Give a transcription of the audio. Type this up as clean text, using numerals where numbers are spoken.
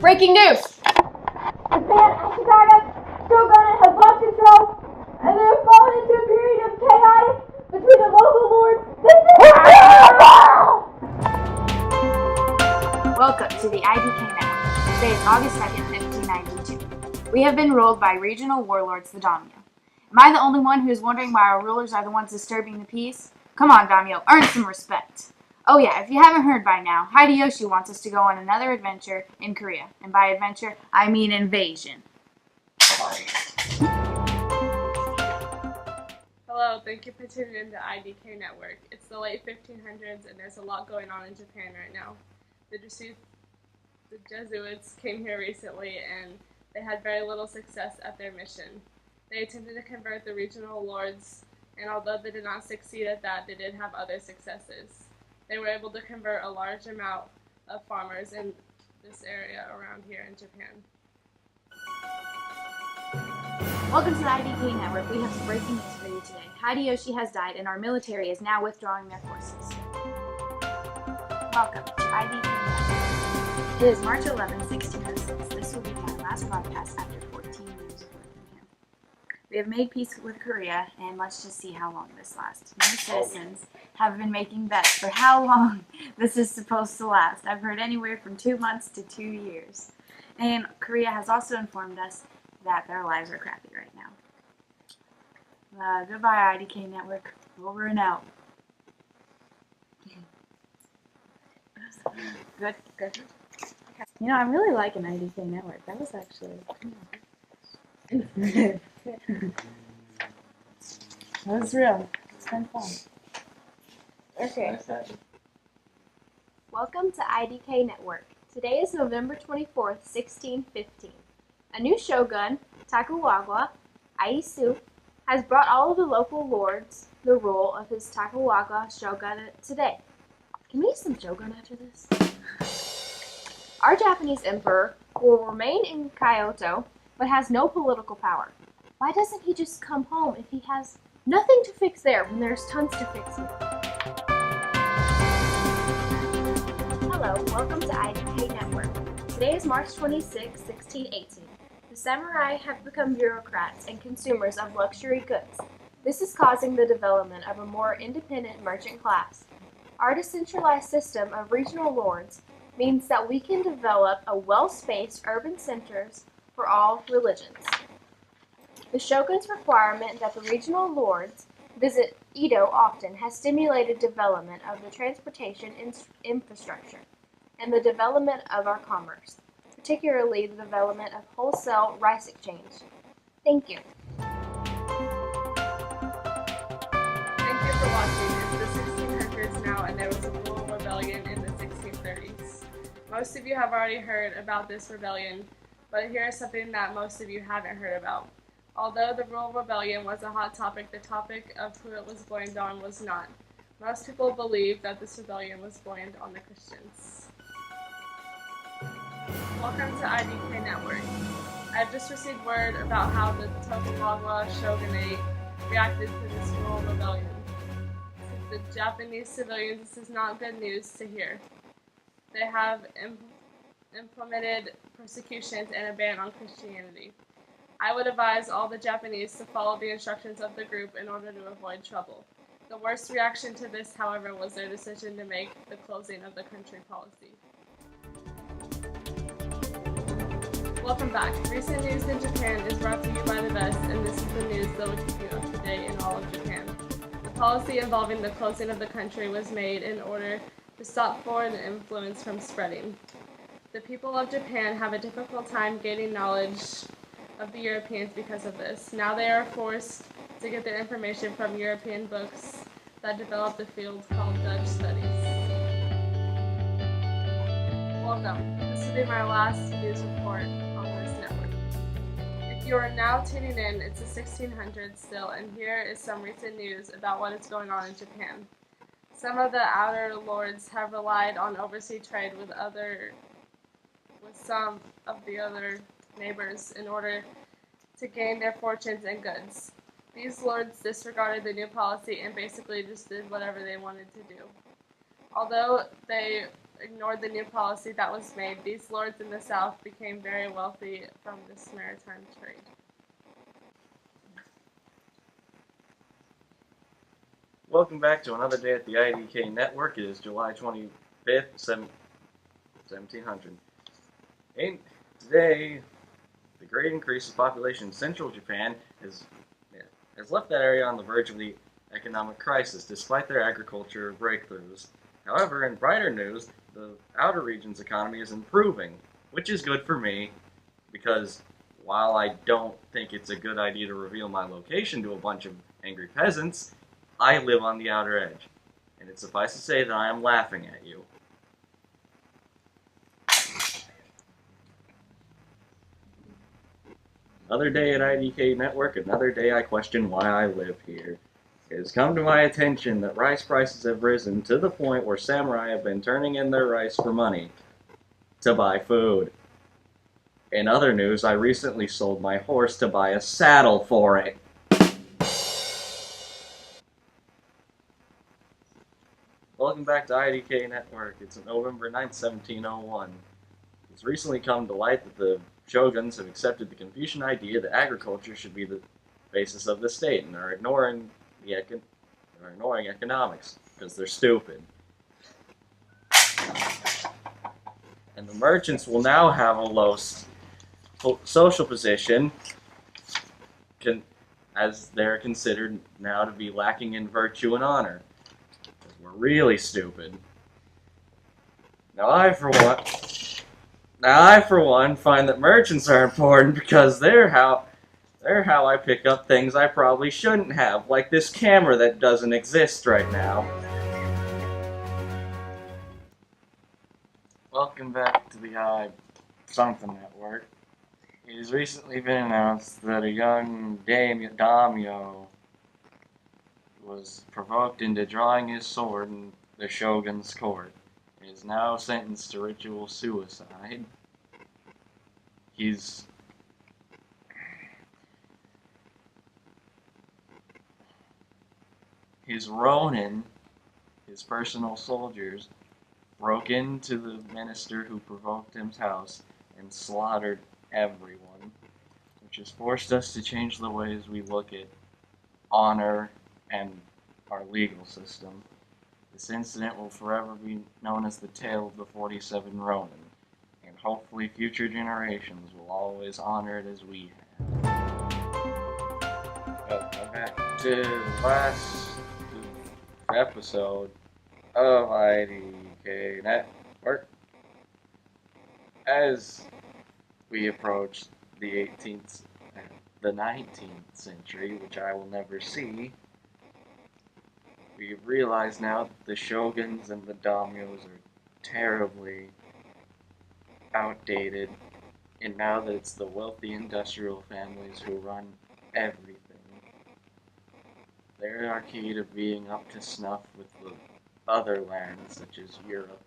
Breaking news! The band Ashikaga Shogun has lost control, and they have fallen into a period of chaos between the local lords. This is Welcome to the IDK Network. Today is August 2nd, 1592. We have been ruled by regional warlords, the daimyo. Am I the only one who is wondering why our rulers are the ones disturbing the peace? Come on, daimyo, earn some respect. Oh yeah, if you haven't heard by now, Hideyoshi wants us to go on another adventure in Korea. And by adventure, I mean invasion. Hello, thank you for tuning in to IDK Network. It's the late 1500s and there's a lot going on in Japan right now. The Jesuits came here recently and they had very little success at their mission. They attempted to convert the regional lords, and although they did not succeed at that, they did have other successes. They were able to convert a large amount of farmers in this area around here in Japan. Welcome to the IDK Network. We have some breaking news for you today. Hideyoshi has died and our military is now withdrawing their forces. Welcome to IDK Network. It is March 11, 1606. This will be my last broadcast after 14 years of working here. We have made peace with Korea, and let's just see how long this lasts. Many citizens have been making bets for how long this is supposed to last. I've heard anywhere from 2 months to 2 years. And Korea has also informed us that their lives are crappy right now. Goodbye, IDK Network. Over and out. Good. You know, I'm really liking IDK Network. That was actually... that was real. It's been fun. Okay. Welcome to IDK Network. Today is November 24th, 1615. A new shogun, Tokugawa Ieyasu, has brought all of the local lords the rule of his Tokugawa shogunate today. Can we use some shogun after this? Our Japanese emperor will remain in Kyoto, but has no political power. Why doesn't he just come home if he has nothing to fix there when there's tons to fix here? Hello, welcome to IDK Network. Today is March 26, 1618. The samurai have become bureaucrats and consumers of luxury goods. This is causing the development of a more independent merchant class. Our decentralized system of regional lords means that we can develop a well-spaced urban centers for all religions. The shogun's requirement that the regional lords visit Edo often has stimulated development of the transportation infrastructure and the development of our commerce, particularly the development of wholesale rice exchange. Thank you. Thank you for watching. It's the 1600s now and there was a rural rebellion in the 1630s. Most of you have already heard about this rebellion, but here is something that most of you haven't heard about. Although the rural rebellion was a hot topic, the topic of who it was blamed on was not. Most people believe that this rebellion was blamed on the Christians. Welcome to IDK Network. I've just received word about how the Tokugawa shogunate reacted to this rural rebellion. To the Japanese civilians, this is not good news to hear. They have implemented persecutions and a ban on Christianity. I would advise all the Japanese to follow the instructions of the group in order to avoid trouble. The worst reaction to this, however, was their decision to make the closing of the country policy. Welcome back. Recent news in Japan is brought to you by the best, and this is the news that will keep you up to date in all of Japan. The policy involving the closing of the country was made in order to stop foreign influence from spreading. The people of Japan have a difficult time gaining knowledge of the Europeans because of this. Now they are forced to get their information from European books that developed a field called Dutch Studies. Welcome. This will be my last news report on this network. If you are now tuning in, it's the 1600s still, and here is some recent news about what is going on in Japan. Some of the outer lords have relied on overseas trade with some of the other neighbors in order to gain their fortunes and goods. These lords disregarded the new policy and basically just did whatever they wanted to do. Although they ignored the new policy that was made, these lords in the South became very wealthy from this maritime trade. Welcome back to another day at the IDK Network. It is July 25th, 1700. And today, the great increase of population in central Japan has left that area on the verge of the economic crisis, despite their agriculture breakthroughs. However, in brighter news, the outer region's economy is improving, which is good for me, because while I don't think it's a good idea to reveal my location to a bunch of angry peasants, I live on the outer edge, and it suffices to say that I am laughing at you. Another day at IDK Network, another day I question why I live here. It has come to my attention that rice prices have risen to the point where samurai have been turning in their rice for money to buy food. In other news, I recently sold my horse to buy a saddle for it. Welcome back to IDK Network. It's November 9th, 1701. It's recently come to light that the shoguns have accepted the Confucian idea that agriculture should be the basis of the state, and are ignoring economics because they're stupid. And the merchants will now have a low social position, as they're considered now to be lacking in virtue and honor. We're really stupid. Now I, for one, find that merchants are important because they're how I pick up things I probably shouldn't have, like this camera that doesn't exist right now. Welcome back to the something network. It has recently been announced that a young daimyo was provoked into drawing his sword in the shogun's court. He is now sentenced to ritual suicide. His Ronin, his personal soldiers, broke into the minister who provoked him's house and slaughtered everyone, which has forced us to change the ways we look at honor and our legal system. This incident will forever be known as the tale of the 47 Ronin, and hopefully future generations will always honor it as we have. Welcome back to the last episode of IDK Network. As we approach the 19th century, which I will never see, we realize now that the shoguns and the daimyos are terribly outdated, and now that it's the wealthy industrial families who run everything, they are key to being up to snuff with the other lands, such as Europe